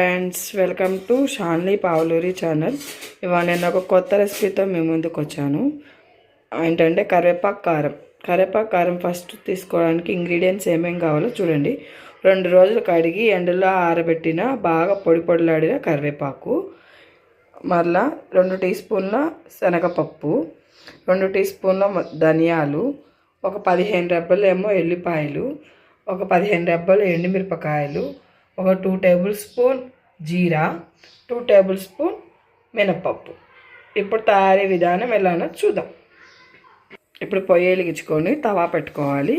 Friends, welcome to షాన్లీ Pavuluri channel. ఇవాళ నేను ఒక కొత్త రెసిపీతో మీ ముందుకు వచ్చాను. ఏంటంటే కరివేపాకు కారం ఫస్ట్ తీసుకోవడానికి ఇంగ్రీడియంట్స్ ఏమేమి కావాలో చూడండి. 2 రోజులు కడిగి ఎండలో ఆరబెట్టిన బాగా పొడి పొడిలాడిన కరివేపాకు, మరలా 2 టీ స్పూన్ల శనగపప్పు, 2 టీ స్పూన్ల ధనియాలు, ఒక 15 రెబ్బలు ఏమో ఎల్లిపాయలు, ఒక 15 రెబ్బలు ఎండుమిరపకాయలు, ఒక 2 టేబుల్ స్పూన్ జీరా, 2 టేబుల్ స్పూన్ మినపప్పు. ఇప్పుడు తయారీ విధానం ఎలానో చూద్దాం. ఇప్పుడు పొయ్యి వెలిగించుకొని తవా పెట్టుకోవాలి.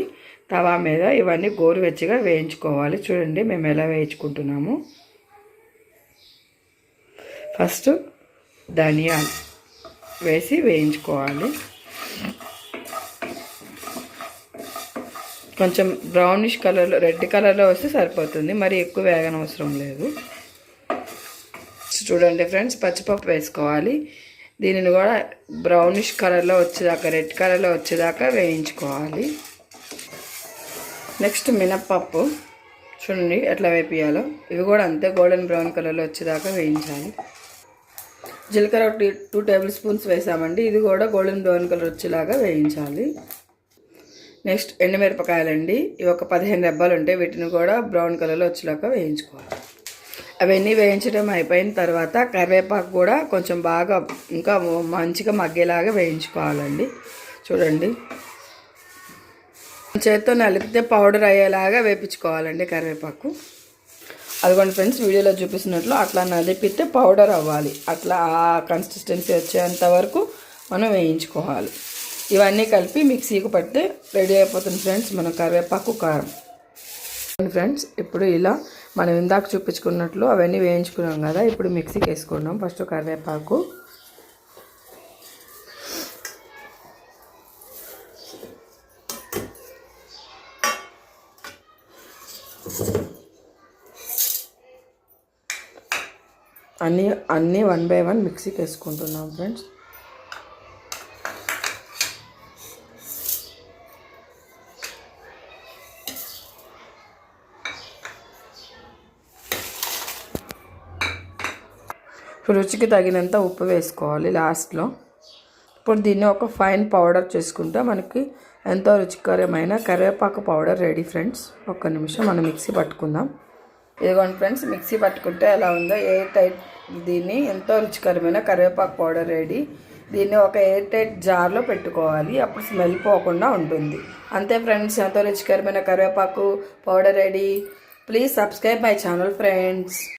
తవా మీద ఇవన్నీ గోరువెచ్చగా వేయించుకోవాలి. చూడండి మేము ఎలా వేయించుకుంటున్నాము. ఫస్ట్ ధనియాలు వేసి వేయించుకోవాలి. కొంచెం బ్రౌనిష్ కలర్లో, రెడ్ కలర్లో వస్తే సరిపోతుంది, మరి ఎక్కువ వేగనవసరం లేదు. చూడండి ఫ్రెండ్స్, పచ్చిపప్పు వేసుకోవాలి. దీనిని కూడా బ్రౌనిష్ కలర్లో వచ్చేదాకా, రెడ్ కలర్లో వచ్చేదాకా వేయించుకోవాలి. నెక్స్ట్ మినప్పప్పు చూడండి ఎట్లా వేపియాలో, ఇవి కూడా అంతే గోల్డెన్ బ్రౌన్ కలర్లో వచ్చేదాకా వేయించాలి. జీలకర్ర 2 టేబుల్ స్పూన్స్ వేసామండి, ఇది కూడా గోల్డెన్ బ్రౌన్ కలర్ వచ్చేలాగా వేయించాలి. నెక్స్ట్ ఎండుమిరపకాయలండి, ఇవి ఒక 15 రెబ్బలు ఉంటాయి, వీటిని కూడా బ్రౌన్ కలర్లో వచ్చేలాగా వేయించుకోవాలి. అవన్నీ వేయించడం అయిపోయిన తర్వాత కరివేపాకు కూడా కొంచెం బాగా ఇంకా మంచిగా మగ్గేలాగా వేయించుకోవాలండి. చూడండి చేత్తో నలిపితే పౌడర్ అయ్యేలాగా వేయించుకోవాలండి కరివేపాకు. అదిగోండి ఫ్రెండ్స్, వీడియోలో చూపిస్తున్నట్లు అట్లా నలిపితే పౌడర్ అవ్వాలి. అట్లా ఆ కన్సిస్టెన్సీ వచ్చేంత వరకు మనం వేయించుకోవాలి. ఇవన్నీ కలిపి మిక్సీకి పడితే రెడీ అయిపోతుంది ఫ్రెండ్స్ మన కరివేపాకు కారం. ఫ్రెండ్స్, ఇప్పుడు ఇలా మనం ఇందాక చూపించుకున్నట్లు అవన్నీ వేయించుకున్నాం కదా, ఇప్పుడు మిక్సీకి వేసుకున్నాం. ఫస్ట్ కరివేపాకు, అన్నీ 1 by 1 మిక్సీకి వేసుకుంటున్నాం ఫ్రెండ్స్. రుచికి తగినంత ఉప్పు వేసుకోవాలి లాస్ట్లో. ఇప్పుడు దీన్ని ఒక ఫైన్ పౌడర్ చేసుకుంటే మనకి ఎంతో రుచికరమైన కరివేపాకు పౌడర్ రెడీ ఫ్రెండ్స్. ఒక్క నిమిషం మనం మిక్సీ పట్టుకుందాం. ఇదిగోండి ఫ్రెండ్స్, మిక్సీ పట్టుకుంటే ఎలా ఉందో ఎయిర్ టైట్, దీన్ని ఎంతో రుచికరమైన కరివేపాకు పౌడర్ రెడీ. దీన్ని ఒక ఎయిర్ టైట్ జార్లో పెట్టుకోవాలి, అప్పుడు స్మెల్ పోకుండా ఉంటుంది. అంతే ఫ్రెండ్స్, ఎంతో రుచికరమైన కరివేపాకు powder ready. Please subscribe my channel friends.